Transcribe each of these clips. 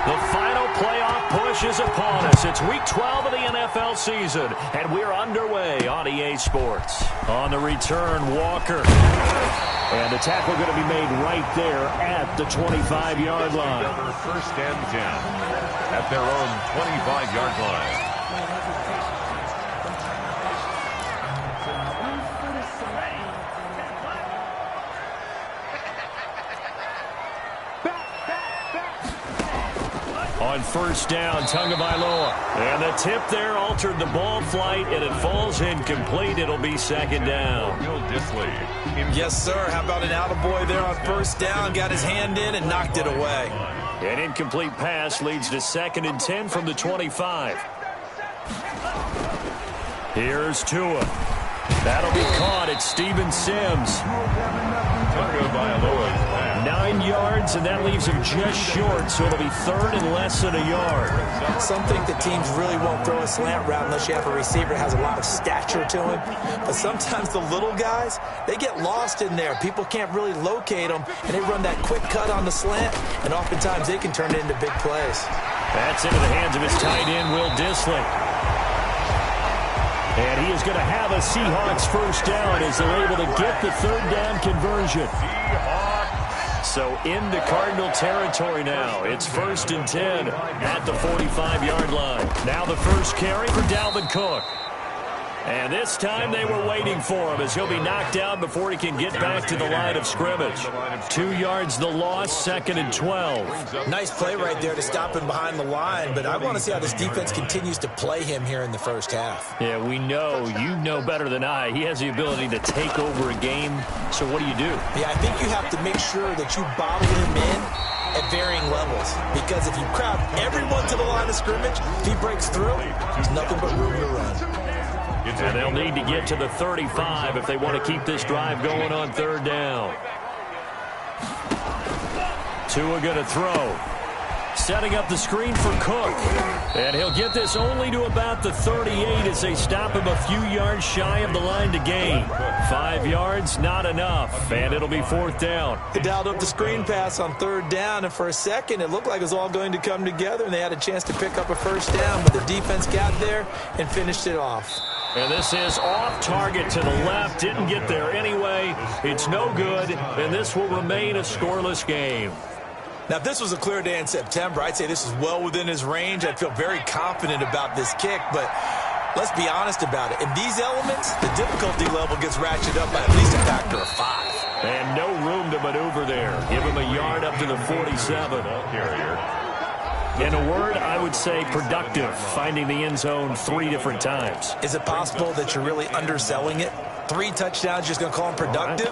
The final playoff push is upon us. It's Week 12 of the NFL season, and we're underway on EA Sports. On the return, Walker. And the tackle going to be made right there at the 25-yard line. First and 10 at their own 25-yard line. On first down, Tagovailoa. And the tip there altered the ball flight, and it falls incomplete. It'll be second down. Yes, sir. How about an attaboy there on first down? Got his hand in and knocked it away. An incomplete pass leads to second and 10 from the 25. Here's Tua. That'll be caught at Steven Sims. 9 yards, and that leaves him just short, so it'll be third and less than a yard. Some think that teams really won't throw a slant route unless you have a receiver that has a lot of stature to him. But sometimes the little guys, they get lost in there. People can't really locate them, and they run that quick cut on the slant, and oftentimes they can turn it into big plays. That's into the hands of his tight end, Will Dissly. And he is going to have a Seahawks first down as they're able to get the third down conversion. So into Cardinal territory now. It's first and 10 at the 45-yard line. Now the first carry for Dalvin Cook. And this time they were waiting for him as he'll be knocked down before he can get back to the line of scrimmage. 2 yards the loss, second and 12. Nice play right there to stop him behind the line, but I want to see how this defense continues to play him here in the first half. Yeah, we know. You know better than I. He has the ability to take over a game. So what do you do? Yeah, I think you have to make sure that you bottle him in at varying levels, because if you crowd everyone to the line of scrimmage, if he breaks through, there's nothing but room to run. And they'll need to get to the 35 if they want to keep this drive going on third down. Tua going to throw. Setting up the screen for Cook. And he'll get this only to about the 38 as they stop him a few yards shy of the line to gain. 5 yards, not enough. And it'll be fourth down. They dialed up the screen pass on third down, and for a second it looked like it was all going to come together, and they had a chance to pick up a first down, but the defense got there and finished it off. And this is off target to the left. Didn't get there anyway. It's no good, and this will remain a scoreless game. Now, if this was a clear day in September, I'd say this is well within his range. I'd feel very confident about this kick, but let's be honest about it. In these elements, the difficulty level gets ratcheted up by at least a factor of 5. And no room to maneuver there. Give him a yard up to the 47. In a word, I would say productive, finding the end zone 3 different times. Is it possible that you're really underselling it? 3 touchdowns, just going to call him productive?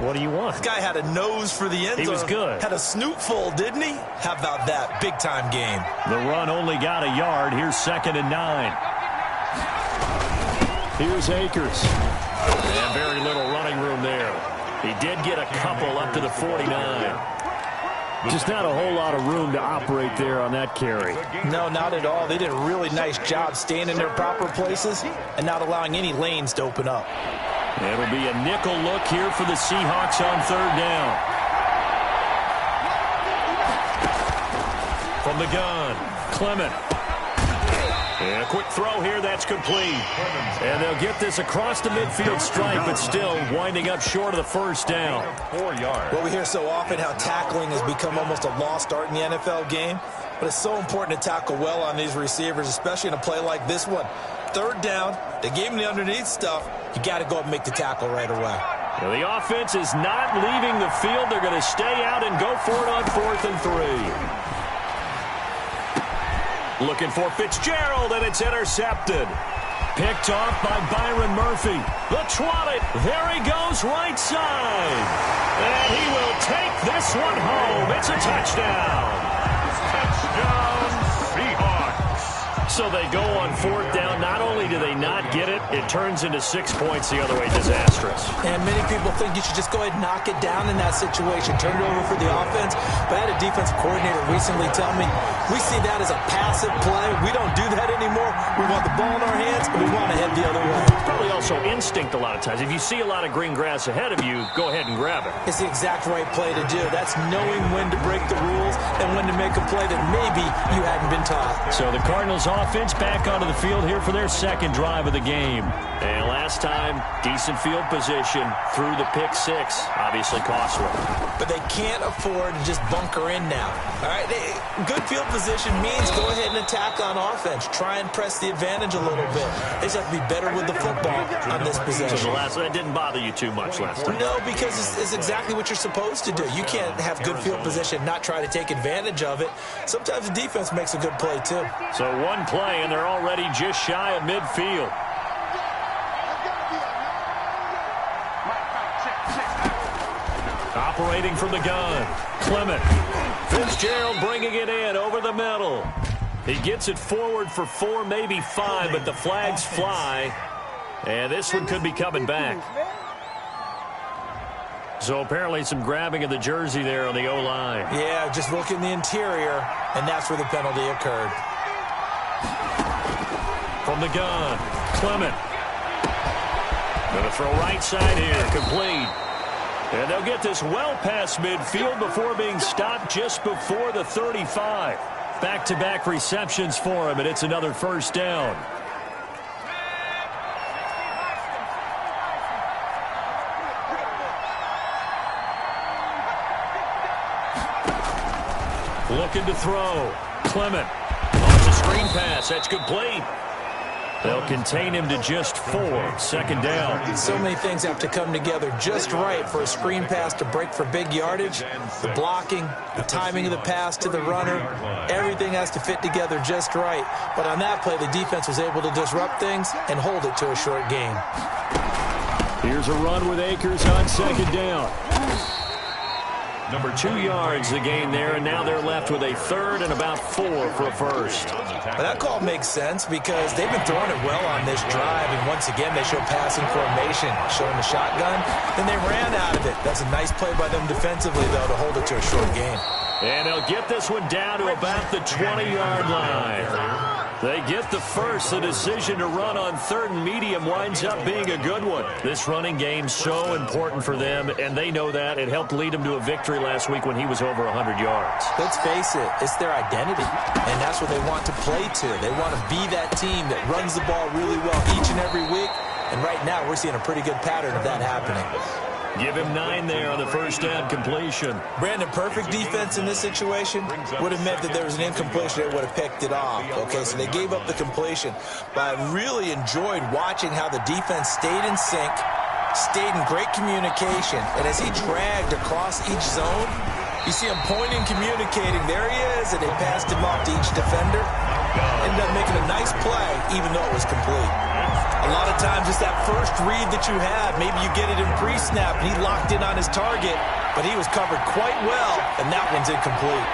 What do you want? This guy had a nose for the end zone. He was good. Had a snootful, didn't he? How about that? Big-time game. The run only got a yard. Here's second and 9. Here's Akers. And very little running room there. He did get a couple up to the 49. Just not a whole lot of room to operate there on that carry. No, not at all. They did a really nice job staying in their proper places and not allowing any lanes to open up. It'll be a nickel look here for the Seahawks on third down. From the gun, Clement. And a quick throw here, that's complete. And they'll get this across the midfield stripe, but still winding up short of the first down. 4 yards. Well, we hear so often how tackling has become almost a lost art in the NFL game, but it's so important to tackle well on these receivers, especially in a play like this one. Third down, they gave him the underneath stuff. You got to go up and make the tackle right away. Well, the offense is not leaving the field. They're going to stay out and go for it on 4th and 3. Looking for Fitzgerald, and it's intercepted. Picked off by Byron Murphy. The 20. There he goes, right side. And he will take this one home. It's a touchdown. Touchdown, Seahawks. So they go on fourth down. Not only do they not get it, it turns into 6 points the other way. Disastrous. And many people think you should just go ahead and knock it down in that situation. Turn it over for the offense. But I had a defensive coordinator recently tell me, we see that as a passive play. We don't do that anymore. We want the ball in our hands, and we want to head the other way. Probably also instinct a lot of times. If you see a lot of green grass ahead of you, go ahead and grab it. It's the exact right play to do. That's knowing when to break the rules and when to make a play that maybe you hadn't been taught. So the Cardinals offense back onto the field here for their second drive of the game. And last time, decent field position through the pick six. Obviously costly. But they can't afford to just bunker in now. All right, good field position means go ahead and attack on offense. Try and press the advantage a little bit. They just have to be better with the football on this possession. So that didn't bother you too much last time? No, because it's exactly what you're supposed to do. You can't have good field position, not try to take advantage of it. Sometimes the defense makes a good play, too. So one play, and they're already just shy of midfield. Operating from the gun, Clement. Fitzgerald bringing it in over the middle. He gets it forward for 4, maybe 5, but the flags fly. And this one could be coming back. So apparently some grabbing of the jersey there on the O-line. Yeah, just look in the interior, and that's where the penalty occurred. From the gun, Clement. Going to throw right side here, complete. And they'll get this well past midfield before being stopped just before the 35. Back-to-back receptions for him, and it's another first down. Looking to throw. Clement. Launch a screen pass. That's complete. They'll contain him to just 4. Second down. So many things have to come together just right for a screen pass to break for big yardage. The blocking, the timing of the pass to the runner, everything has to fit together just right. But on that play, the defense was able to disrupt things and hold it to a short gain. Here's a run with Akers on second down. Number 2 yards the gain there, and now they're left with a third and about 4 for a first. But that call makes sense because they've been throwing it well on this drive, and once again they show passing formation, showing the shotgun. Then they ran out of it. That's a nice play by them defensively, though, to hold it to a short gain. And they'll get this one down to about the 20-yard line. They get the first. The decision to run on third and medium winds up being a good one. This running game's so important for them, and they know that. It helped lead them to a victory last week when he was over 100 yards. Let's face it, it's their identity, and that's what they want to play to. They want to be that team that runs the ball really well each and every week, and right now we're seeing a pretty good pattern of that happening. Give him 9 there on the first down completion. Brandon, perfect defense in this situation would have meant that there was an incompletion that would have picked it off. Okay, so they gave up the completion. But I really enjoyed watching how the defense stayed in sync, stayed in great communication, and as he dragged across each zone, you see him pointing, communicating. There he is, and they passed him off to each defender. Ended up making a nice play, even though it was complete. A lot of times it's that first read that you have. Maybe you get it in pre-snap, and he locked in on his target, but he was covered quite well, and that one's incomplete.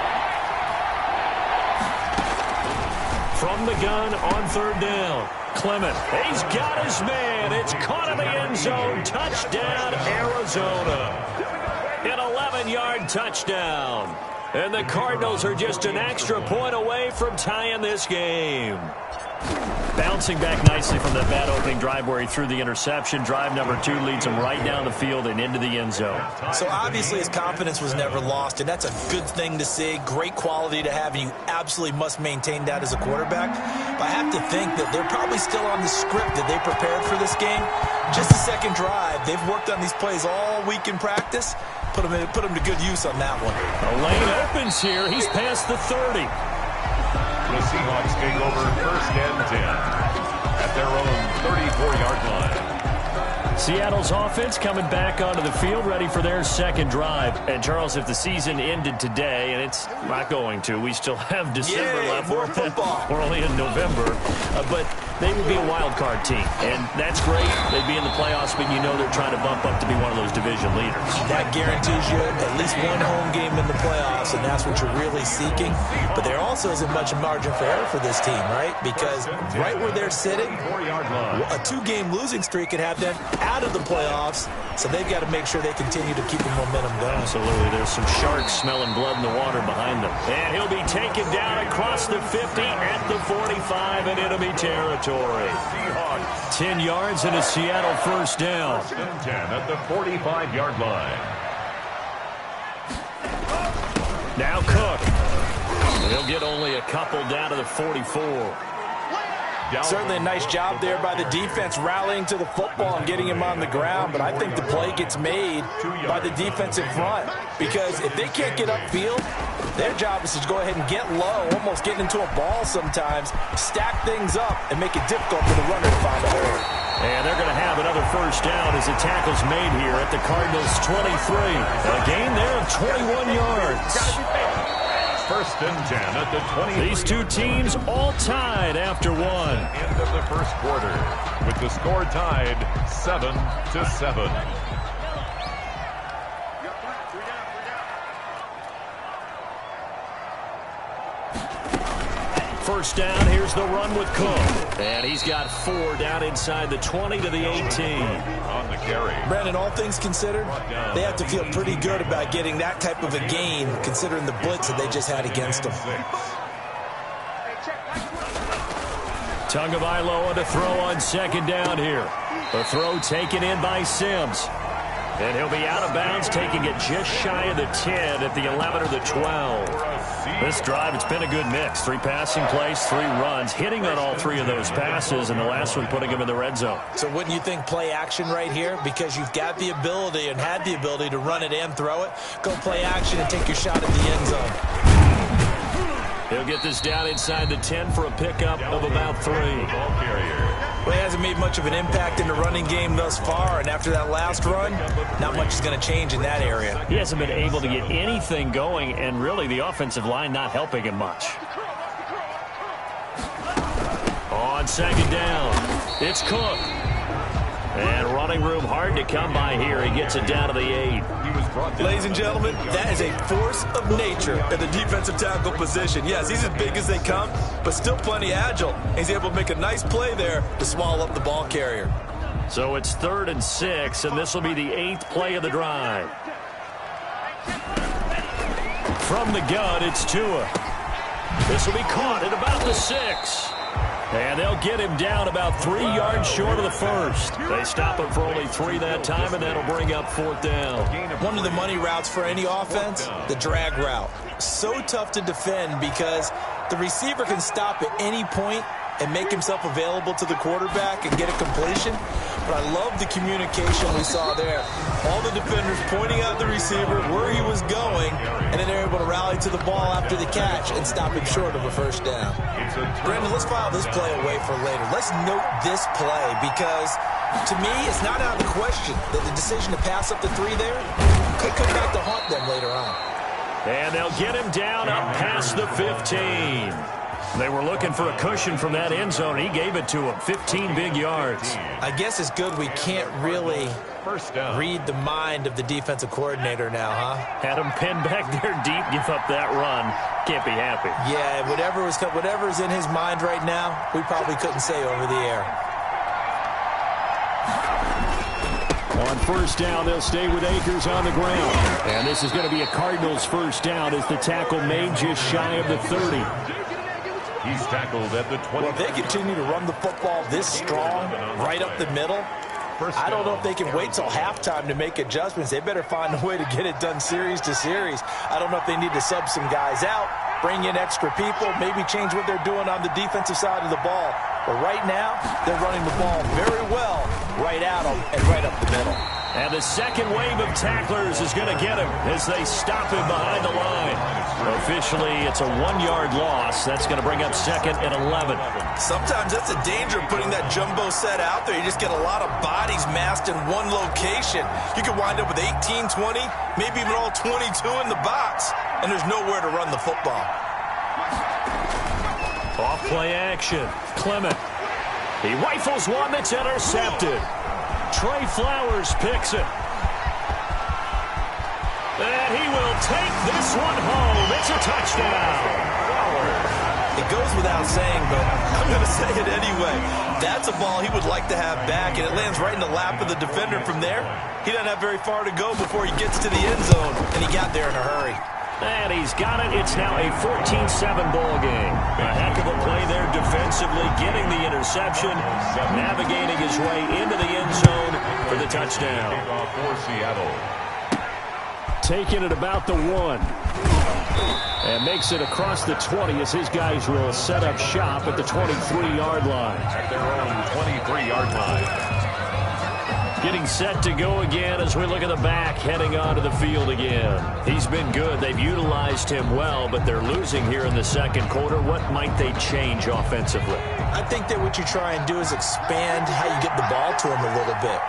From the gun on third down, Clement. He's got his man. It's caught in the end zone. Touchdown, Arizona. An 11-yard touchdown. And the Cardinals are just an extra point away from tying this game. Bouncing back nicely from that bad opening drive where he threw the interception. Drive number 2 leads him right down the field and into the end zone. So obviously his confidence was never lost, and that's a good thing to see. Great quality to have, and you absolutely must maintain that as a quarterback. But I have to think that they're probably still on the script that they prepared for this game. Just the second drive. They've worked on these plays all week in practice. Put them to good use on that one. The lane opens here. He's past the 30. The Seahawks take over first and 10 at their own 34-yard line. Seattle's offense coming back onto the field, ready for their second drive. And, Charles, if the season ended today, and it's not going to, we still have December left. More football. We're only in November. But they would be a wild card team. And that's great. They'd be in the playoffs, but you know they're trying to bump up to be one of those division leaders. That guarantees you at least one home game in the playoffs, and that's what you're really seeking. But there also isn't much margin for error for this team, right? Because right where they're sitting, a 2-game losing streak could have them out of the playoffs, so they've got to make sure they continue to keep the momentum going. Absolutely. There's some sharks smelling blood in the water behind them. And he'll be taken down across the 50 at the 45 in enemy territory. 10 yards and a Seattle first down. 10 at the 45-yard line. Now Cook. He'll get only a couple down to the 44. Certainly a nice job there by the defense rallying to the football and getting him on the ground, but I think the play gets made by the defensive front because if they can't get upfield, their job is to go ahead and get low, almost getting into a ball sometimes, stack things up, and make it difficult for the runner to find a hole. And they're going to have another first down as the tackle's made here at the Cardinals' 23. A gain there of 21 yards. First and 10 at the 20. These two teams all tied after one. End of the first quarter with the score tied 7-7. First down, here's the run with Cook. And he's got 4 down inside the 20 to the 18. On the carry. Brandon, all things considered, they have to feel pretty good about getting that type of a gain considering the blitz that they just had against them. Tagovailoa to throw on second down here. The throw taken in by Sims. And he'll be out of bounds, taking it just shy of the 10 at the 11 or the 12. This drive, it's been a good mix. 3 passing plays, 3 runs, hitting on all 3 of those passes, and the last one putting him in the red zone. So wouldn't you think play action right here? Because you've got the ability and had the ability to run it and throw it. Go play action and take your shot at the end zone. He'll get this down inside the 10 for a pickup of about 3. Well, he hasn't made much of an impact in the running game thus far, and after that last run, not much is going to change in that area. He hasn't been able to get anything going, and really the offensive line not helping him much. On second down, it's Cook. And running room hard to come by here. He gets it down to the 8. Ladies and gentlemen, that is a force of nature at the defensive tackle position. Yes, he's as big as they come, but still plenty agile. He's able to make a nice play there to swallow up the ball carrier. So it's 3rd and 6, and this will be the 8th play of the drive. From the gun, it's Tua. This will be caught at about the 6. And they'll get him down about 3 yards short of the first. They stop him for only 3 that time, and that'll bring up 4th down. One of the money routes for any offense, the drag route. So tough to defend because the receiver can stop at any point and make himself available to the quarterback and get a completion. But I love the communication we saw there. All the defenders pointing out the receiver, where he was going, and then they're able to rally to the ball after the catch and stop him short of a first down. Brandon, let's file this play away for later. Let's note this play because, to me, it's not out of the question that the decision to pass up the 3 there could come back to haunt them later on. And they'll get him down up past the 15. They were looking for a cushion from that end zone. He gave it to him. 15 big yards. I guess it's good we can't really read the mind of the defensive coordinator now, huh? Had him pinned back there deep, give up that run. Can't be happy. Yeah, whatever's in his mind right now, we probably couldn't say over the air. On first down, they'll stay with Akers on the ground. And this is going to be a Cardinals first down as the tackle made just shy of the 30. He's tackled at the 20. Well, if they continue to run the football this strong, right up the middle, I don't know if they can wait till halftime to make adjustments. They better find a way to get it done series to series. I don't know if they need to sub some guys out, bring in extra people, maybe change what they're doing on the defensive side of the ball. But right now, they're running the ball very well right at them and right up the middle. And the second wave of tacklers is going to get him as they stop him behind the line. Officially, it's a 1-yard loss. That's going to bring up 2nd and 11. Sometimes that's the danger of putting that jumbo set out there. You just get a lot of bodies massed in one location. You could wind up with 18, 20, maybe even all 22 in the box, and there's nowhere to run the football. Off play action. Clement. He rifles one that's intercepted. Trey Flowers picks it. And he will take this one home. It's a touchdown. It goes without saying, but I'm going to say it anyway. That's a ball he would like to have back, and it lands right in the lap of the defender from there. He doesn't have very far to go before he gets to the end zone, and he got there in a hurry. And he's got it. It's now a 14-7 ball game. A heck of a play there defensively, getting the interception, navigating his way into the end zone for the touchdown. For Seattle. Taking it about the 1. And makes it across the 20 as his guys will set up shop at the 23-yard line. At their own 23-yard line. Getting set to go again as we look at the back heading onto the field again. He's been good. They've utilized him well, but they're losing here in the second quarter. What might they change offensively? I think that what you try and do is expand how you get the ball to him a little bit.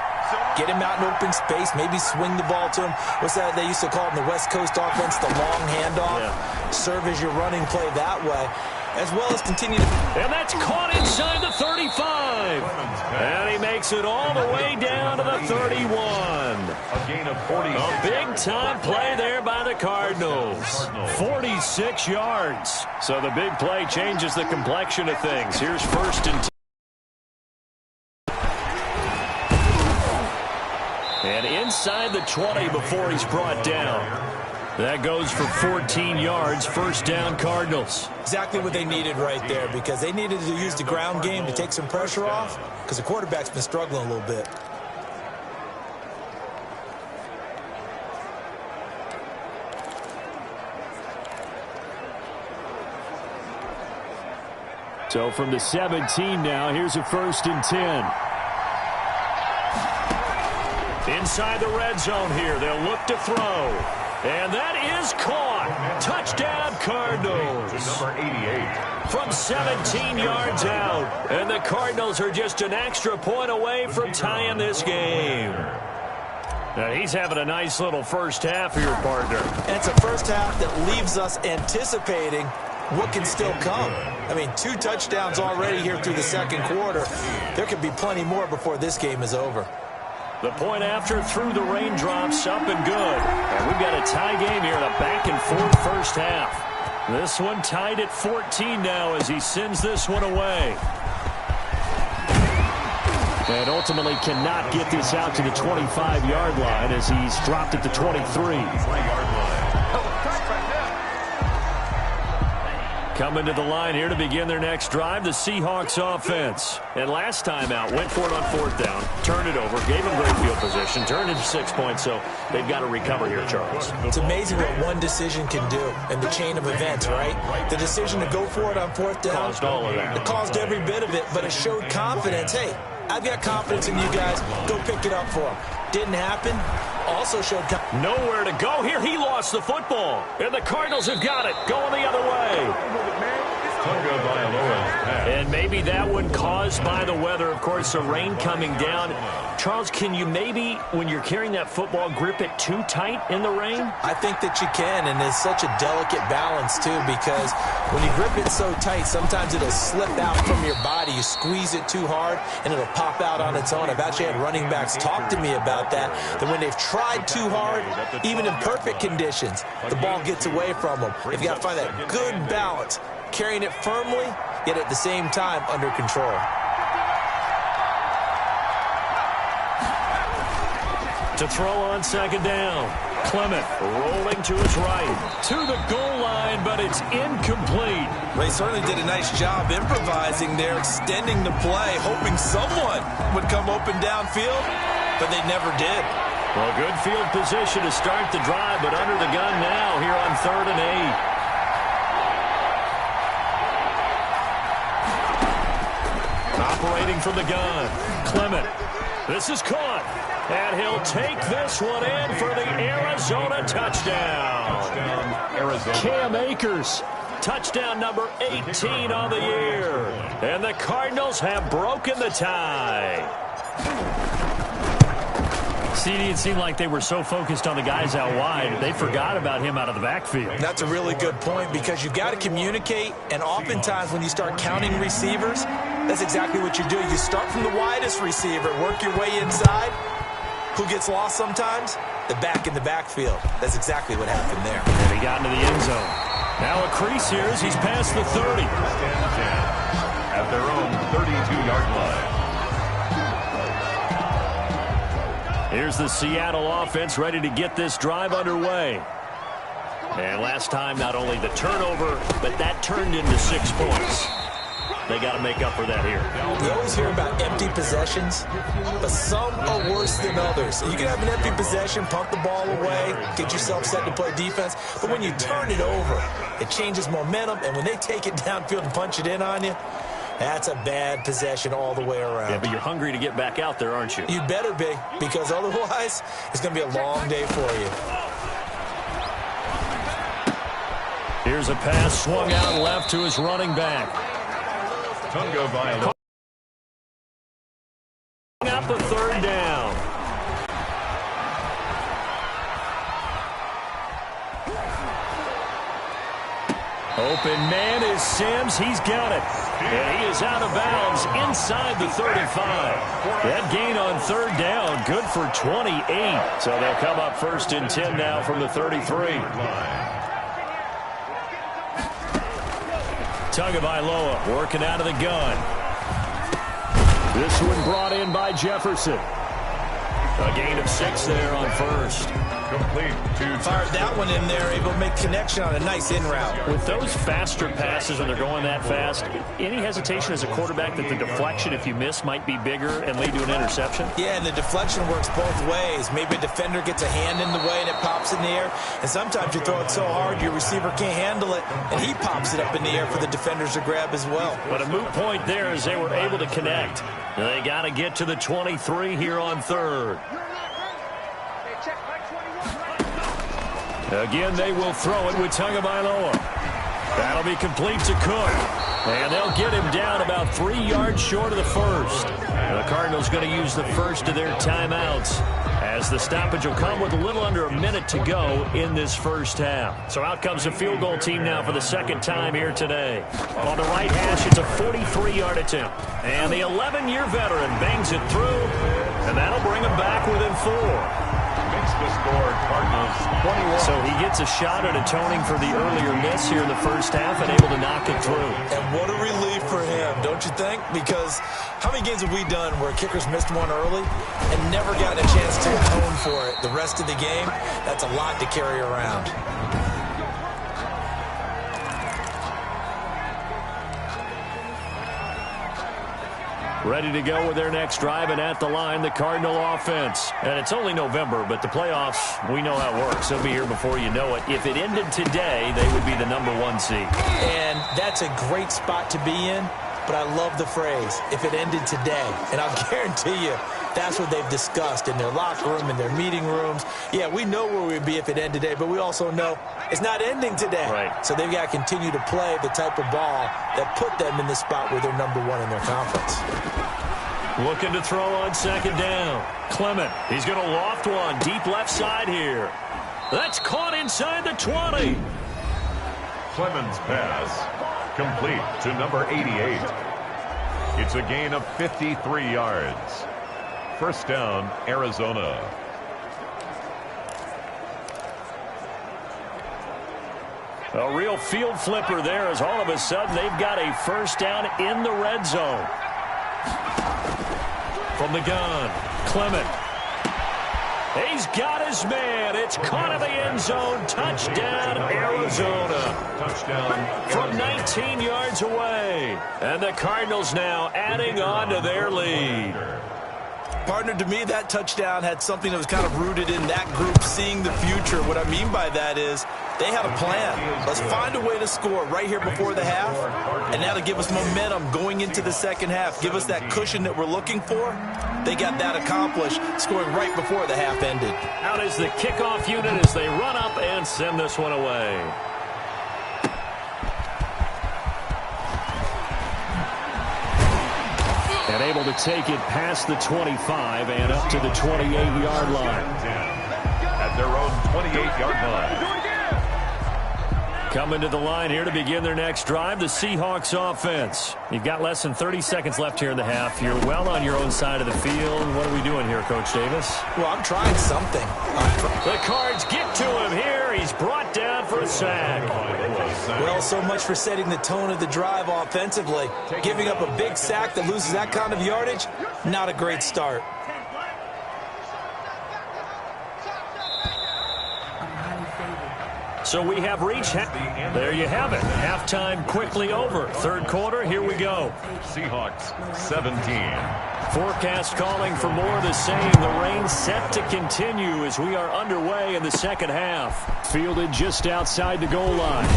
Get him out in open space, maybe swing the ball to him. What's that they used to call it in the West Coast offense, the long handoff? Yeah. Serve as your running play that way, as well as continue to... And that's caught inside the 35. And he makes it all the way down to the 31. A gain of 40. A big-time play there by the Cardinals. 46 yards. So the big play changes the complexion of things. Here's 1st and 10. And inside the 20 before he's brought down. That goes for 14 yards, 1st down Cardinals. Exactly what they needed right there, because they needed to use the ground game to take some pressure off, because the quarterback's been struggling a little bit. So from the 17 now, here's a 1st and 10. Inside the red zone here, they'll look to throw. And that is caught. Touchdown, Cardinals. Number 88. From 17 yards out. And the Cardinals are just an extra point away from tying this game. Now, he's having a nice little first half here, partner. And it's a first half that leaves us anticipating what can still come. I mean, 2 touchdowns already here through the second quarter. There could be plenty more before this game is over. The point after through the raindrops, up and good. And we've got a tie game here in a back-and-forth first half. This one tied at 14 now as he sends this one away. And ultimately cannot get this out to the 25-yard line as he's dropped at the 23. Coming to the line here to begin their next drive, the Seahawks offense. And last time out, went for it on 4th down, turned it over, gave them great field position, turned into 6 points, so they've got to recover here, Charles. It's amazing what one decision can do in the chain of events, right? The decision to go for it on 4th down. Caused all of that. It caused every bit of it, but it showed confidence. Hey, I've got confidence in you guys. Go pick it up for them. Didn't happen. Also showed nowhere to go here. He lost the football. And the Cardinals have got it. Going the other way. And maybe that one caused by the weather. Of course, the rain coming down. Charles, can you maybe, when you're carrying that football, grip it too tight in the rain? I think that you can, and it's such a delicate balance, too, because when you grip it so tight, sometimes it'll slip out from your body. You squeeze it too hard, and it'll pop out on its own. I've actually had running backs talk to me about that when they've tried too hard, even in perfect conditions, the ball gets away from them. They've got to find that good balance, carrying it firmly, yet at the same time under control. To throw on 2nd down. Clement rolling to his right. To the goal line, but it's incomplete. They certainly did a nice job improvising there, extending the play, hoping someone would come open downfield, but they never did. Well, good field position to start the drive, but under the gun now here on 3rd and 8. Operating from the gun. Clement. This is caught. And he'll take this one in for the Arizona touchdown. Arizona. Cam Akers. Touchdown number 18 on the year. And the Cardinals have broken the tie. CD, it seemed like they were so focused on the guys out wide, they forgot about him out of the backfield. That's a really good point, because you've got to communicate, and oftentimes when you start counting receivers, That's exactly what you do. You start from the widest receiver, work your way inside. Who gets lost sometimes? The back in the backfield. That's exactly what happened there. And he got into the end zone. Now a crease here as he's past the 30. At their own 32-yard line. Here's the Seattle offense ready to get this drive underway. And last time, not only the turnover, but that turned into 6 points. They got to make up for that here. You always hear about empty possessions, but some are worse than others. You can have an empty possession, pump the ball away, get yourself set to play defense, but when you turn it over, it changes momentum, and when they take it downfield and punch it in on you, that's a bad possession all the way around. Yeah, but you're hungry to get back out there, aren't you? You better be, because otherwise, it's going to be a long day for you. Here's a pass swung out left to his running back. Tunga Viola. Out the third down. Open man is Sims. He's got it. And he is out of bounds inside the 35. That gain on third down, good for 28. So they'll come up 1st and 10 now from the 33. Tagovailoa working out of the gun. This one brought in by Jefferson. A gain of 6 there on 1st. Complete to Fired that one in there, able to make connection on a nice in route. With those faster passes when they're going that fast, any hesitation as a quarterback that the deflection, if you miss, might be bigger and lead to an interception? Yeah, and the deflection works both ways. Maybe a defender gets a hand in the way and it pops in the air. And sometimes you throw it so hard your receiver can't handle it, and he pops it up in the air for the defenders to grab as well. But a moot point there as they were able to connect. They got to get to the 23 here on 3rd. Again, they will throw it with Tagovailoa. That'll be complete to Cook. And they'll get him down about 3 yards short of the 1st. And the Cardinals going to use the first of their timeouts, as the stoppage will come with a little under a minute to go in this first half. So out comes the field goal team now for the 2nd time here today. On the right hash, it's a 43-yard attempt. And the 11-year veteran bangs it through, and that'll bring him back within 4. makes the score Cardinals 21. So he gets a shot at atoning for the earlier miss here in the first half and able to knock it through. And what a relief for him, don't you think? Because how many games have we done where kickers missed one early and never gotten a chance to atone for it the rest of the game? That's a lot to carry around. Ready to go with their next drive, and at the line, the Cardinal offense. And it's only November, but the playoffs, we know how it works. They'll be here before you know it. If it ended today, they would be the #1 seed. And that's a great spot to be in, but I love the phrase, if it ended today. And I'll guarantee you, that's what they've discussed in their locker room, in their meeting rooms. Yeah, we know where we'd be if it ended today, but we also know it's not ending today. Right. So they've got to continue to play the type of ball that put them in the spot where they're #1 in their conference. Looking to throw on second down. Clement, he's going to loft one deep left side here. That's caught inside the 20. Clemens' pass complete to number 88. It's a gain of 53 yards. First down, Arizona. A real field flipper there, as all of a sudden they've got a first down in the red zone. From the gun, Clement. He's got his man. It's caught in the end zone. Touchdown, Arizona. Touchdown From 19 yards away. And the Cardinals now adding on to their lead. Partner, to me, that touchdown had something that was kind of rooted in that group seeing the future. What I mean by that is they had a plan. Let's find a way to score right here before the half, and that'll give us momentum going into the second half. Give us that cushion that we're looking for. They got that accomplished, scoring right before the half ended. Out is the kickoff unit as they run up and send this one away. And able to take it past the 25 and up to the 28-yard line. At their own 28-yard line. Coming to the line here to begin their next drive, the Seahawks offense. You've got less than 30 seconds left here in the half. You're well on your own side of the field. What are we doing here, Coach Davis? Well, I'm trying something. The Cards get to him here. He's brought down for a sack. Well, so much for setting the tone of the drive offensively. Giving up a big sack that loses that kind of yardage, not a great start. So we have reached. There you have it. Halftime quickly over. Third quarter, here we go. Seahawks 17. Forecast calling for more of the same. The rain set to continue as we are underway in the second half. Fielded just outside the goal line.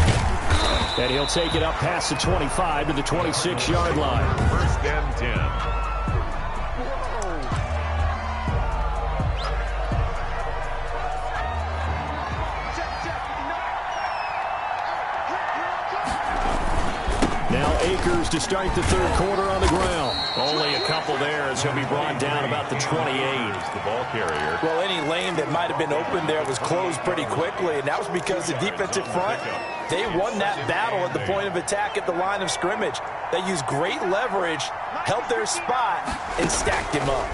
And he'll take it up past the 25 to the 26-yard line. First and 10. Akers to start the third quarter on the ground. Only a couple there as he'll be brought down about the 28. The ball carrier. Well, any lane that might have been open there was closed pretty quickly, and that was because the defensive front, they won that battle at the point of attack at the line of scrimmage. They used great leverage, held their spot, and stacked him up.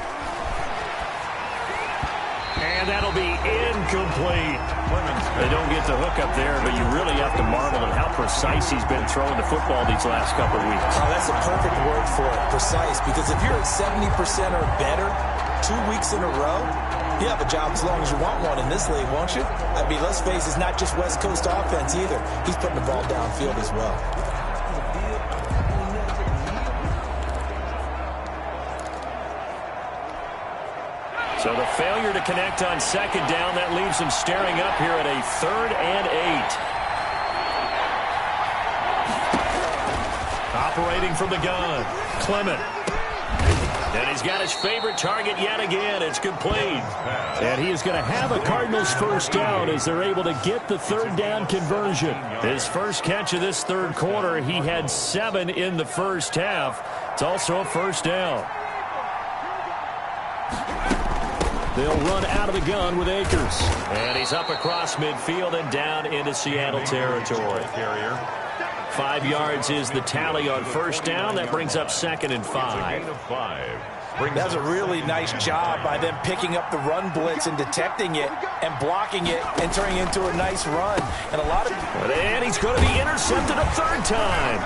And that'll be incomplete. They don't get the hook up there, but you really have to marvel at how precise he's been throwing the football these last couple of weeks. Oh, that's a perfect word for it, precise, because if you're at 70% or better 2 weeks in a row, you have a job as long as you want one in this league, won't you? I mean, let's face it, it's not just West Coast offense either. He's putting the ball downfield as well. So the failure to connect on second down, that leaves them staring up here at a 3rd and 8. Operating from the gun, Clement. And he's got his favorite target yet again. It's complete. And he is going to have a Cardinals first down as they're able to get the 3rd down conversion. His first catch of this third quarter, he had 7 in the first half. It's also a first down. They'll run out of the gun with Akers. And he's up across midfield and down into Seattle territory. 5 yards is the tally on first down. That brings up 2nd and 5. That's a really nice job by them picking up the run blitz and detecting it and blocking it and turning it into a nice run. And he's going to be intercepted a 3rd time.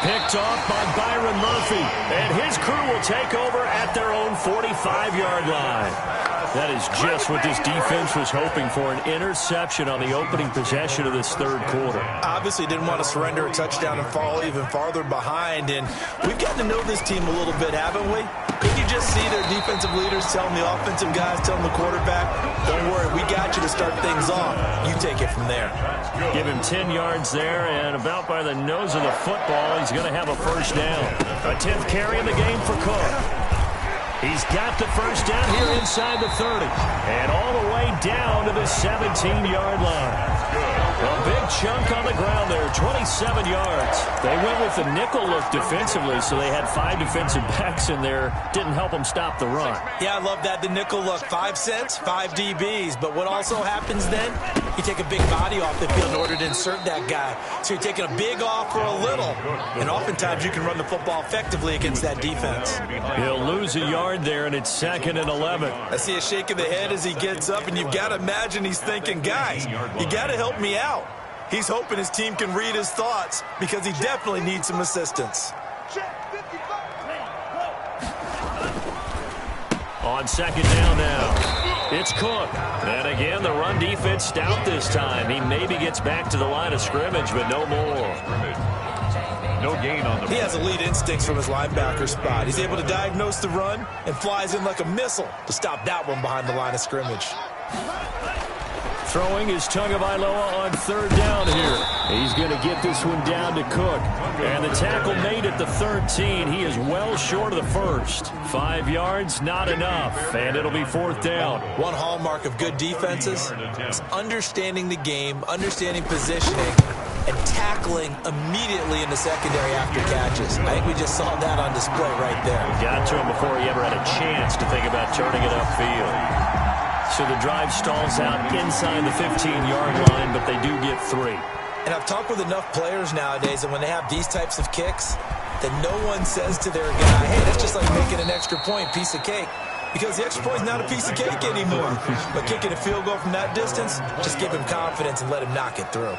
Picked off by Byron Murphy. And his crew will take over at their own 45-yard line. That is just what this defense was hoping for, an interception on the opening possession of this third quarter. Obviously didn't want to surrender a touchdown and fall even farther behind, and we've gotten to know this team a little bit, haven't we? Couldn't you just see their defensive leaders telling the offensive guys, telling the quarterback, don't worry, we got you to start things off. You take it from there. Give him 10 yards there, and about by the nose of the football, he's going to have a first down. A 10th carry in the game for Cook. He's got the first down here inside the 30. And all the way down to the 17-yard line. A big chunk on the ground there, 27 yards. They went with the nickel look defensively, so they had 5 defensive backs in there. Didn't help them stop the run. Yeah, I love that, the nickel look. 5 cents, 5 DBs. But what also happens then, you take a big body off the field in order to insert that guy. So you're taking a big off for a little. And oftentimes you can run the football effectively against that defense. He'll lose a yard there, and it's 2nd and 11. I see a shake of the head as he gets up, and you've got to imagine he's thinking, guys, you got to help me out. He's hoping his team can read his thoughts because he definitely needs some assistance. On second down now, it's Cook. And again, the run defense stout this time. He maybe gets back to the line of scrimmage, but no more. No gain on the He has elite instincts from his linebacker spot. He's able to diagnose the run and flies in like a missile to stop that one behind the line of scrimmage. Throwing is Tagovailoa on third down here. He's going to get this one down to Cook. And the tackle made at the 13. He is well short of the first. 5 yards, not enough. And it'll be 4th down. One hallmark of good defenses is understanding the game, understanding positioning, and tackling immediately in the secondary after catches. I think we just saw that on display right there. Got to him before he ever had a chance to think about turning it upfield. So the drive stalls out inside the 15-yard line, but they do get 3. And I've talked with enough players nowadays, and when they have these types of kicks, that no one says to their guy, hey, that's just like making an extra point, piece of cake. Because the extra point is not a piece of cake anymore. But kicking a field goal from that distance, just give him confidence and let him knock it through.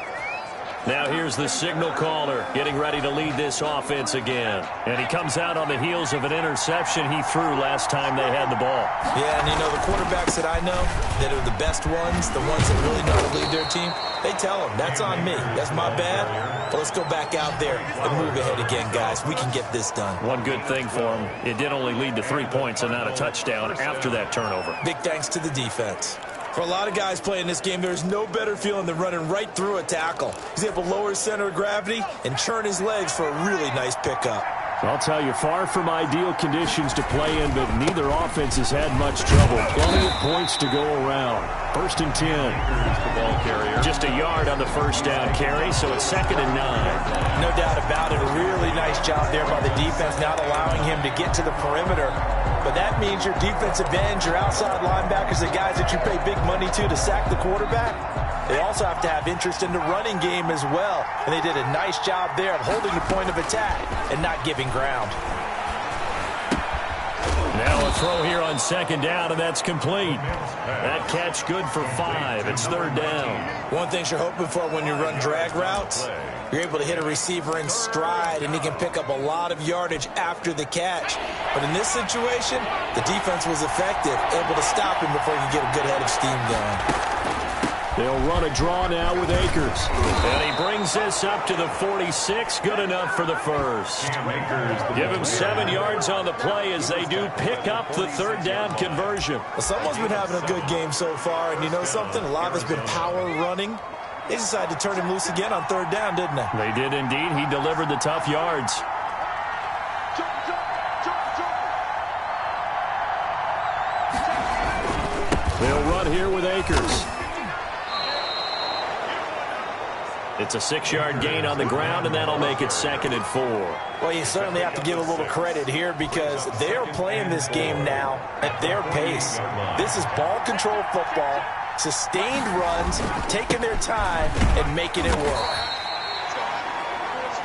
Now here's the signal caller getting ready to lead this offense again. And he comes out on the heels of an interception he threw last time they had the ball. Yeah, and you know, the quarterbacks that I know that are the best ones, the ones that really know how to lead their team, they tell them, that's on me. That's my bad. But let's go back out there and move ahead again, guys. We can get this done. One good thing for him, it did only lead to 3 points and not a touchdown after that turnover. Big thanks to the defense. For a lot of guys playing this game, there's no better feeling than running right through a tackle. He's able to lower his center of gravity and churn his legs for a really nice pickup. I'll tell you, far from ideal conditions to play in, but neither offense has had much trouble. Plenty of points to go around. 1st and 10. Here's the ball carrier. Just a yard on the first down carry, so it's 2nd and 9. No doubt about it. A really nice job there by the defense, not allowing him to get to the perimeter. But that means your defensive ends, your outside linebackers, the guys that you pay big money to sack the quarterback, they also have to have interest in the running game as well. And they did a nice job there of holding the point of attack and not giving ground. Now a throw here on 2nd down, and that's complete. That catch good for 5. It's 3rd down. One thing you're hoping for when you run drag routes, you're able to hit a receiver in stride, and he can pick up a lot of yardage after the catch. But in this situation, the defense was effective, able to stop him before he could get a good head of steam going. They'll run a draw now with Akers. And he brings this up to the 46. Good enough for the first. Give him 7 yards on the play as they do pick up the 3rd down conversion. Well, someone's been having a good game so far, and you know something? A lot of it's been power running. They decided to turn him loose again on 3rd down, didn't they? They did indeed. He delivered the tough yards. They'll run here with Akers. It's a 6-yard gain on the ground, and that'll make it 2nd and 4. Well, you certainly have to give a little credit here because they're playing this game now at their pace. This is ball control football, sustained runs, taking their time, and making it work.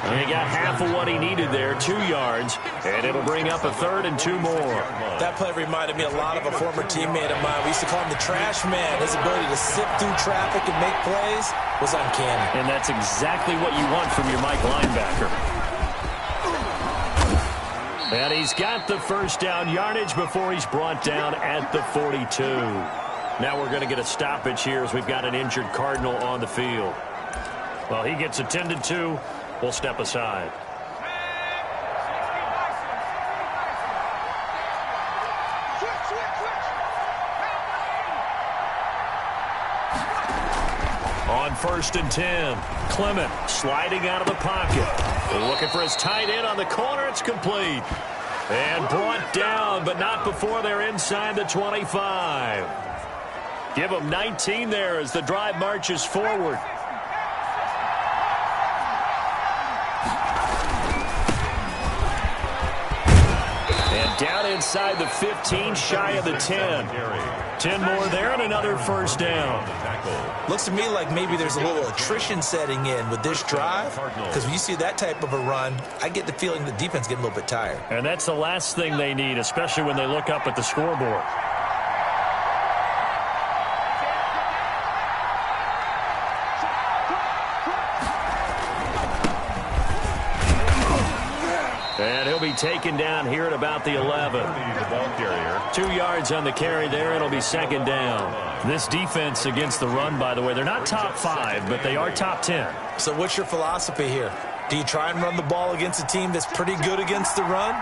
And he got half of what he needed there, 2 yards, and it'll bring up a 3rd and 2 more. That play reminded me a lot of a former teammate of mine. We used to call him the trash man. His ability to sift through traffic and make plays was uncanny. And that's exactly what you want from your Mike linebacker. And he's got the first down yardage before he's brought down at the 42. Now we're going to get a stoppage here as we've got an injured Cardinal on the field. Well, he gets attended to. We'll step aside. On 1st and 10, Clement sliding out of the pocket. They're looking for his tight end on the corner. It's complete. And brought down, but not before they're inside the 25. Give them 19 there as the drive marches forward. Down inside the 15, shy of the 10. 10 more there and another first down. Looks to me like maybe there's a little attrition setting in with this drive, because when you see that type of a run, I get the feeling the defense getting a little bit tired. And that's the last thing they need, especially when they look up at the scoreboard. And he'll be taken down here at about the 11. The ball carrier. 2 yards on the carry there. It'll be 2nd down. This defense against the run, by the way, they're not top 5, but they are top 10. So what's your philosophy here? Do you try and run the ball against a team that's pretty good against the run?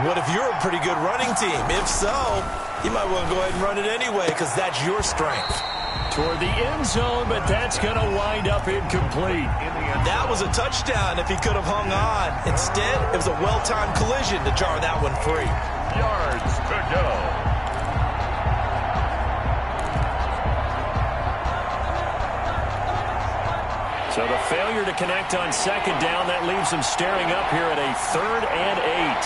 What if you're a pretty good running team? If so, you might want to go ahead and run it anyway because that's your strength. Toward the end zone, but that's going to wind up incomplete. That was a touchdown if he could have hung on. Instead, it was a well-timed collision to jar that one free. Yards to go. So the failure to connect on 2nd down, that leaves them staring up here at a 3rd and 8.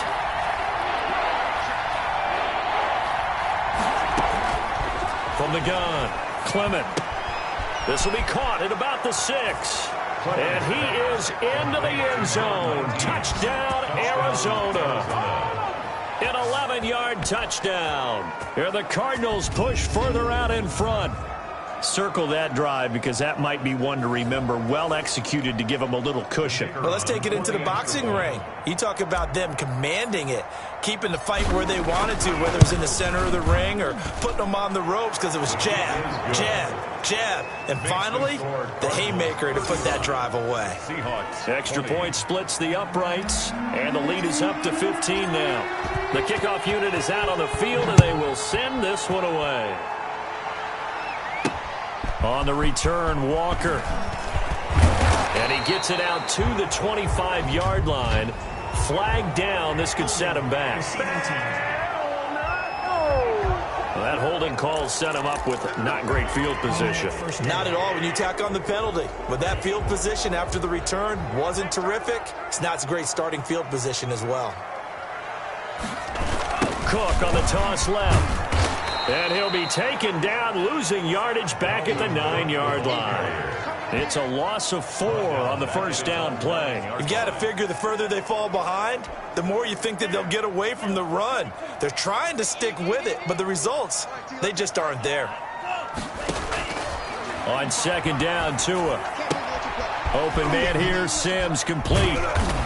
From the gun, Clement. This will be caught at about the 6. And he is into the end zone. Touchdown, Arizona. An 11-yard touchdown. Here the Cardinals push further out in front. Circle that drive because that might be one to remember. Well executed to give them a little cushion. Well, let's take it into the boxing ring. You talk about them commanding it, keeping the fight where they wanted to, whether it was in the center of the ring or putting them on the ropes because it was jab, jab, jab. And finally, the haymaker to put that drive away. Extra point splits the uprights, and the lead is up to 15 now. The kickoff unit is out on the field, and they will send this one away. On the return, Walker. And he gets it out to the 25-yard line. Flag down. This could set him back. Well, that holding call set him up with not great field position. Not at all when you tack on the penalty. With that field position after the return wasn't terrific. It's not a great starting field position as well. Cook on the toss left. And he'll be taken down, losing yardage back at the 9-yard line. It's a loss of 4 on the first down play. You've got to figure the further they fall behind, the more you think that they'll get away from the run. They're trying to stick with it, but the results, they just aren't there. On second down, Tua. Open man here, Sims complete.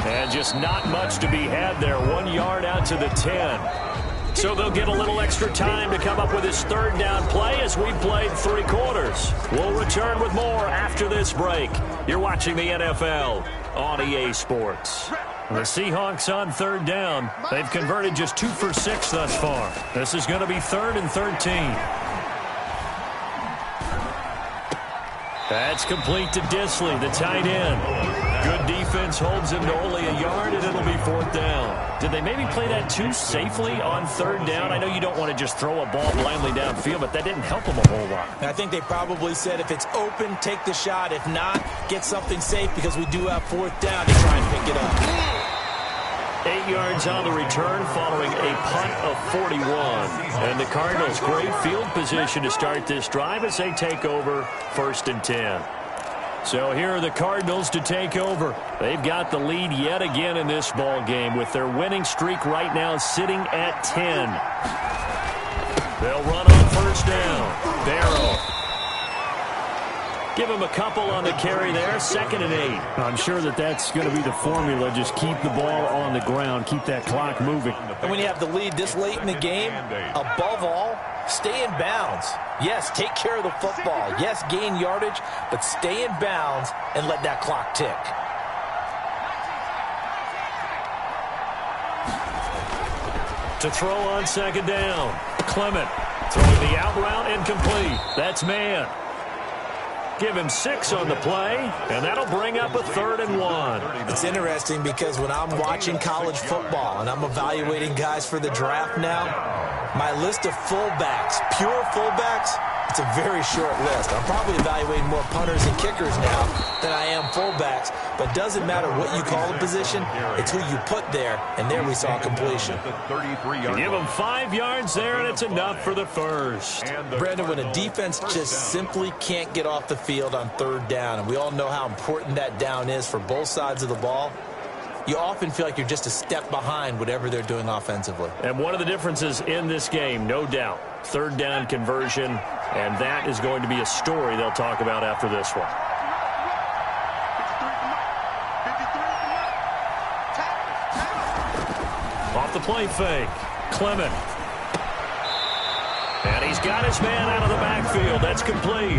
And just not much to be had there. 1 yard out to the 10. So they'll get a little extra time to come up with his third down play as we've played 3 quarters. We'll return with more after this break. You're watching the NFL on EA Sports. The Seahawks on third down. They've converted just 2 for 6 thus far. This is going to be 3rd and 13. That's complete to Disley, the tight end. Good defense holds him to only a yard, and it'll be 4th down. Did they maybe play that too safely on third down? I know you don't want to just throw a ball blindly downfield, but that didn't help them a whole lot. I think they probably said if it's open, take the shot. If not, get something safe because we do have 4th down to try and pick it up. 8 yards on the return following a punt of 41. And the Cardinals, great field position to start this drive as they take over 1st and 10. So here are the Cardinals to take over. They've got the lead yet again in this ball game with their winning streak right now sitting at 10. They'll run on 1st down. Barrow. Give him a couple on the carry there. 2nd and 8. I'm sure that's going to be the formula. Just keep the ball on the ground. Keep that clock moving. And when you have the lead this late in the game, above all, stay in bounds. Yes, take care of the football. Yes, gain yardage, but stay in bounds and let that clock tick. To throw on 2nd down. Clement throwing the out route incomplete. That's man. Give him 6 on the play, and that'll bring up a 3rd and 1. It's interesting because when I'm watching college football and I'm evaluating guys for the draft now, my list of fullbacks, pure fullbacks, it's a very short list. I'm probably evaluating more punters and kickers now than I am fullbacks, but it doesn't matter what you call the position, it's who you put there, and there we saw completion. Give him 5 yards there, and it's enough for the first. Brandon, when a defense just simply can't get off the field on 3rd down, and we all know how important that down is for both sides of the ball, you often feel like you're just a step behind whatever they're doing offensively. And one of the differences in this game, no doubt, 3rd down conversion, and that is going to be a story they'll talk about after this one. Off the play fake, Clement. And he's got his man out of the backfield. That's complete.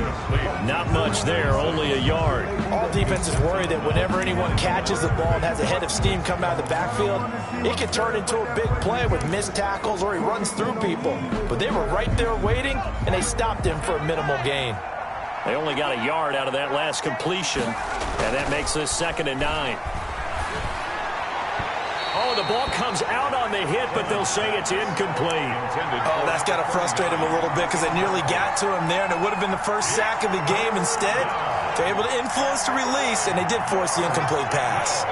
Not much there, only a yard. All defenses worry that whenever anyone catches the ball and has a head of steam coming out of the backfield, it can turn into a big play with missed tackles or he runs through people. But they were right there waiting, and they stopped him for a minimal gain. They only got a yard out of that last completion, and that makes this 2nd and 9. Oh, the ball comes out on the hit, but they'll say it's incomplete. Oh, that's got to frustrate him a little bit because they nearly got to him there, and it would have been the first sack of the game. Instead, they're able to influence the release, and they did force the incomplete pass.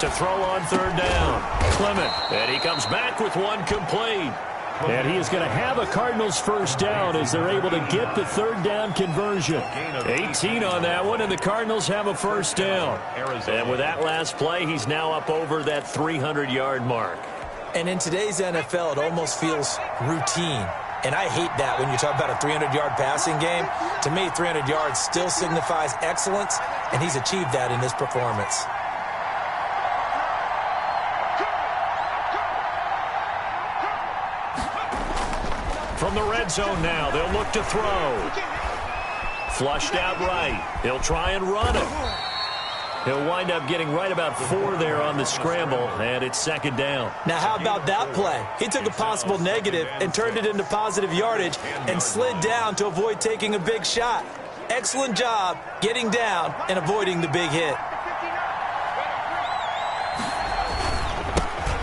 To throw on 3rd down, Clement. And he comes back with one complete. And he is going to have a Cardinals first down as they're able to get the third down conversion. 18 on that one, and the Cardinals have a first down. And with that last play, he's now up over that 300-yard mark. And in today's NFL, it almost feels routine. And I hate that when you talk about a 300-yard passing game. To me, 300 yards still signifies excellence, and he's achieved that in this performance. From the red zone now, they'll look to throw. Flushed out right. He'll try and run it. He'll wind up getting right about 4 there on the scramble, and it's second down. Now, how about that play? He took a possible negative and turned it into positive yardage and slid down to avoid taking a big shot. Excellent job getting down and avoiding the big hit.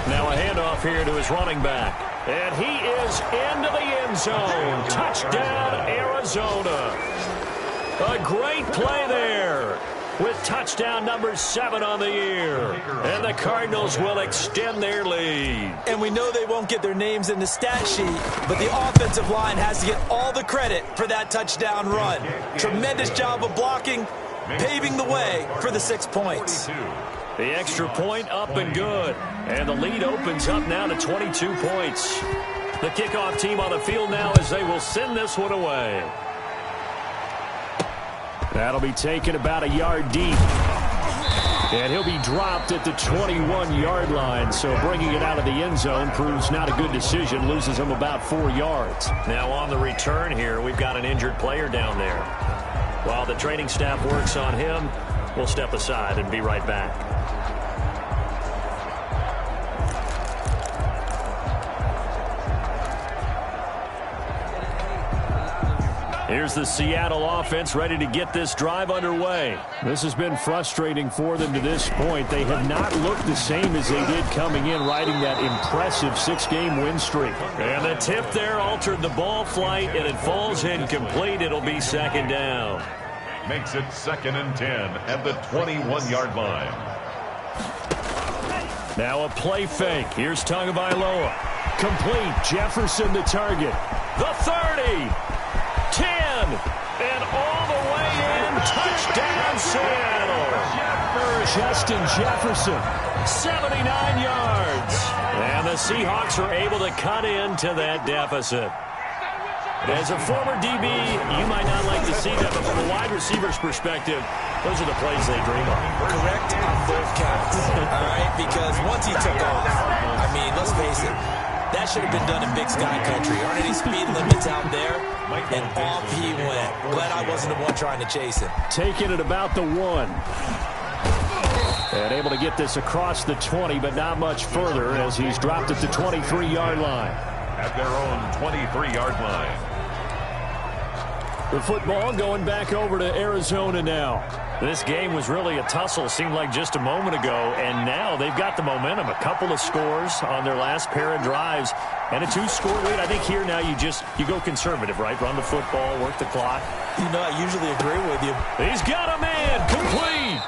Now a handoff here to his running back. And he is into the end zone. Touchdown, Arizona. A great play there with touchdown number 7 on the year. And the Cardinals will extend their lead. And we know they won't get their names in the stat sheet, but the offensive line has to get all the credit for that touchdown run. Tremendous job of blocking, paving the way for the 6 points. The extra point up and good. And the lead opens up now to 22 points. The kickoff team on the field now as they will send this one away. That'll be taken about a yard deep. And he'll be dropped at the 21-yard line. So bringing it out of the end zone proves not a good decision. Loses him about 4 yards. Now on the return here, we've got an injured player down there. While the training staff works on him, we'll step aside and be right back. Here's the Seattle offense ready to get this drive underway. This has been frustrating for them to this point. They have not looked the same as they did coming in, riding that impressive 6-game win streak. And the tip there altered the ball flight, and it falls incomplete. It'll be second down. Makes it 2nd and 10 at the 21-yard line. Now a play fake. Here's Tagovailoa. Complete. Jefferson the target. The 30. 10, and all the way in, touchdown Seattle. Justin Jefferson, 79 yards. And the Seahawks are able to cut into that deficit. As a former DB, you might not like to see that, but from a wide receiver's perspective, those are the plays they dream of. Correct on both counts, all right? Because once he took off, I mean, let's face it, that should have been done in Big Sky Country. Aren't any speed limits out there? And off he went. Glad I wasn't the one trying to chase him. Taking it about the 1. And able to get this across the 20, but not much further as he's dropped at the 23-yard line. At their own 23-yard line. The football going back over to Arizona now. This game was really a tussle, seemed like just a moment ago, and now they've got the momentum. A couple of scores on their last pair of drives, and a 2-score lead. I think here now you go conservative, right? Run the football, work the clock. You know, I usually agree with you. He's got a man, complete.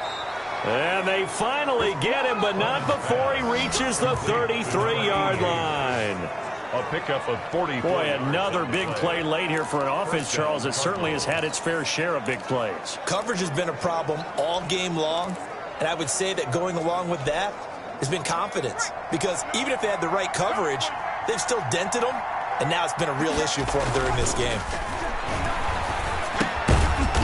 And they finally get him, but not before he reaches the 33-yard line. A pickup of 40. Boy, another big play late here for an offense, Charles, that certainly has had its fair share of big plays. Coverage has been a problem all game long, and I would say that going along with that has been confidence. Because even if they had the right coverage, they've still dented them, and now it's been a real issue for them during this game.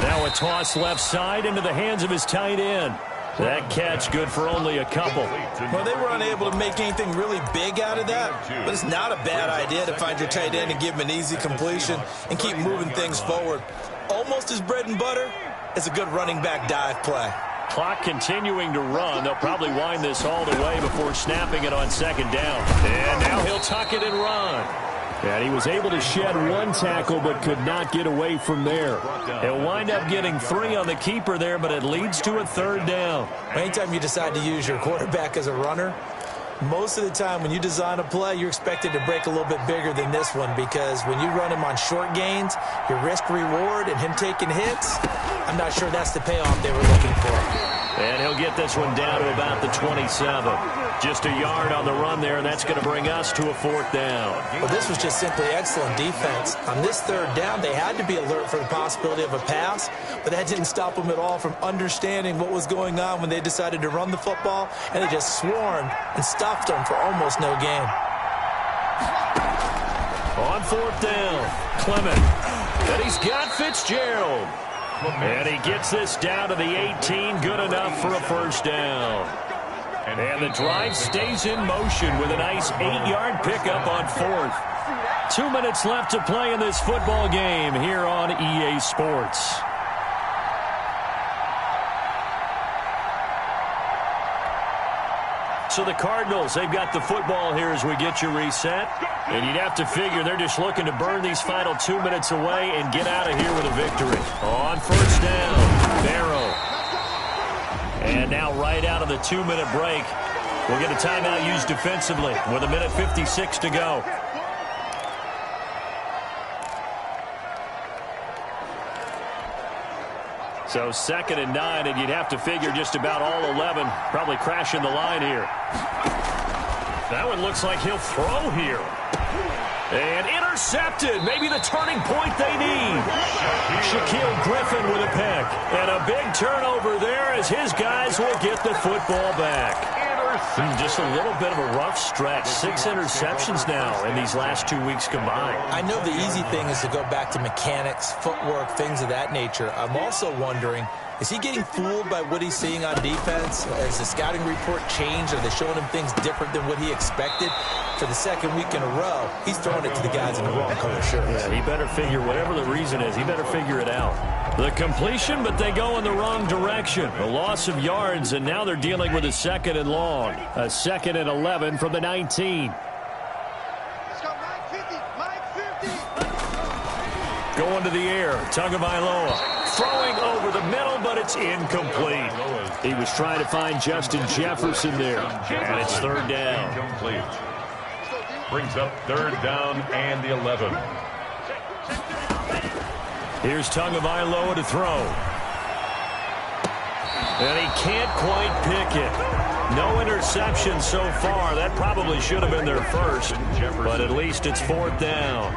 Now a toss left side into the hands of his tight end. That catch good for only a couple. Well, they were unable to make anything really big out of that, but it's not a bad idea to find your tight end and give him an easy completion and keep moving things forward. Almost as bread and butter as a good running back dive play. Clock continuing to run. They'll probably wind this all the way before snapping it on second down. And now he'll tuck it and run. And he was able to shed 1 tackle but could not get away from there. He'll wind up getting 3 on the keeper there, but it leads to a 3rd down. Anytime you decide to use your quarterback as a runner, most of the time when you design a play, you're expected to break a little bit bigger than this one, because when you run him on short gains, your risk-reward and him taking hits, I'm not sure that's the payoff they were looking for. And he'll get this one down to about the 27. Just a yard on the run there, and that's going to bring us to a 4th down. Well, this was just simply excellent defense. On this 3rd down, they had to be alert for the possibility of a pass, but that didn't stop them at all from understanding what was going on when they decided to run the football, and they just swarmed and stuffed them for almost no gain. On 4th down, Clement. And he's got Fitzgerald. And he gets this down to the 18, good enough for a 1st down. And the drive stays in motion with a nice 8-yard pickup on 4th. 2 minutes left to play in this football game here on EA Sports. So the Cardinals, they've got the football here as we get you reset. And you'd have to figure they're just looking to burn these final 2 minutes away and get out of here with a victory. On 1st down, Barrow. And now right out of the 2-minute break, we'll get a timeout used defensively with 1:56 to go. So 2nd and 9, and you'd have to figure just about all 11 probably crashing the line here. That one looks like he'll throw here. And intercepted. Maybe the turning point they need. Shaquille Griffin with a pick. And a big turnover there as his guys will get the football back. Just a little bit of a rough stretch. 6 interceptions now in these last 2 weeks combined. I know the easy thing is to go back to mechanics, footwork, things of that nature. I'm also wondering, is he getting fooled by what he's seeing on defense? Has the scouting report changed? Are they showing him things different than what he expected? For the 2nd week in a row, he's throwing it to the guys in the wrong color shirts. Yeah, he better figure, whatever the reason is, he better figure it out. The completion, but they go in the wrong direction. A loss of yards, and now they're dealing with a 2nd and long. A 2nd and 11 from the 19. Going to the air, Tagovailoa. Throwing over the middle, but it's incomplete. He was trying to find Justin Jefferson there. And it's 3rd down. Incomplete. Brings up 3rd down and the 11. Here's Tagovailoa to throw. And he can't quite pick it. No interception so far. That probably should have been their first. But at least it's 4th down.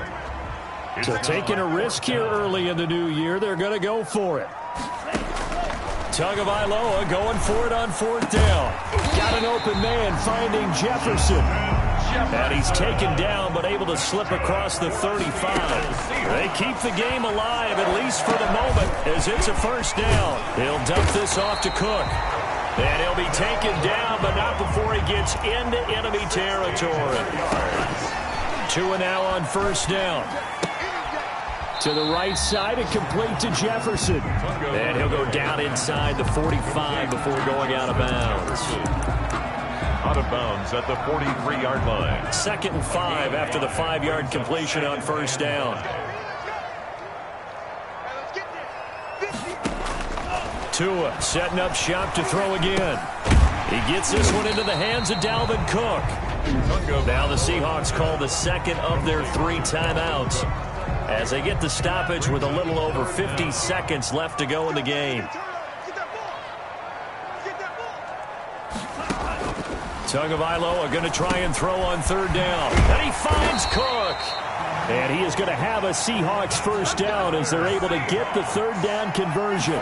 So taking a risk here early in the new year, they're going to go for it. Tagovailoa going for it on 4th down. Got an open man finding Jefferson. And he's taken down but able to slip across the 35. They keep the game alive, at least for the moment, as it's a 1st down. He'll dump this off to Cook. And he'll be taken down, but not before he gets into enemy territory. 2 and now on 1st down. To the right side and complete to Jefferson. And he'll go down inside the 45 before going out of bounds. Out of bounds at the 43-yard line. 2nd and 5 after the 5-yard completion on 1st down. Tua setting up shop to throw again. He gets this one into the hands of Dalvin Cook. Now the Seahawks call the 2nd of their 3 timeouts as they get the stoppage with a little over 50 seconds left to go in the game. Tagovailoa going to try and throw on 3rd down. And he finds Cook. And he is going to have a Seahawks 1st down as they're able to get the 3rd down conversion.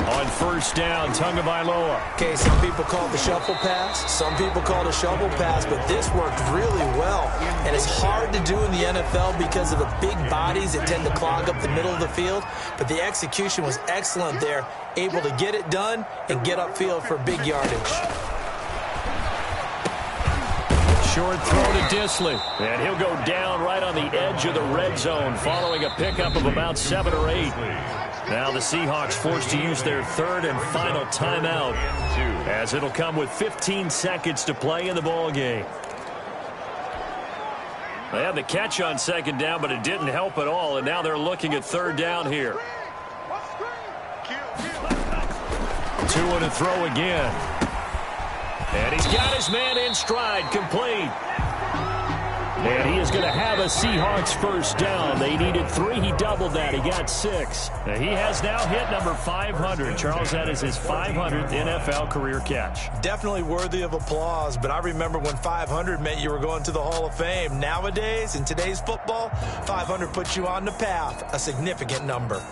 On 1st down, Tagovailoa. Okay, some people call it the shuffle pass. Some people call it a shovel pass, but this worked really well. And it's hard to do in the NFL because of the big bodies that tend to clog up the middle of the field. But the execution was excellent there, able to get it done and get upfield for big yardage. Short throw to Disley. And he'll go down right on the edge of the red zone following a pickup of about 7 or 8. Now the Seahawks forced to use their 3rd and final timeout as it'll come with 15 seconds to play in the ball game. They had the catch on 2nd down, but it didn't help at all, and now they're looking at 3rd down here. Tua to throw again. And he's got his man in stride, complete. And he is going to have a Seahawks first down. They needed 3. He doubled that. He got 6. He has now hit number 500. Charles, that is his 500th NFL career catch. Definitely worthy of applause, but I remember when 500 meant you were going to the Hall of Fame. Nowadays, in today's football, 500 puts you on the path, a significant number.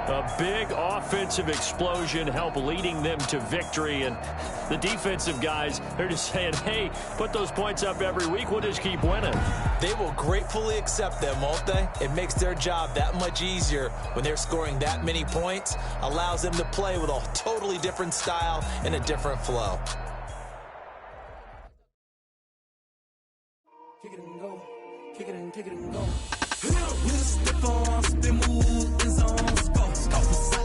A big offensive explosion helped leading them to victory, and the defensive guys, they're just saying, hey, put those points up every week, we'll just keep winning. They will gratefully accept them, won't they? It makes their job that much easier when they're scoring that many points, allows them to play with a totally different style and a different flow. Kick it and go, kick it and go. With the step on, spin move, is on, score.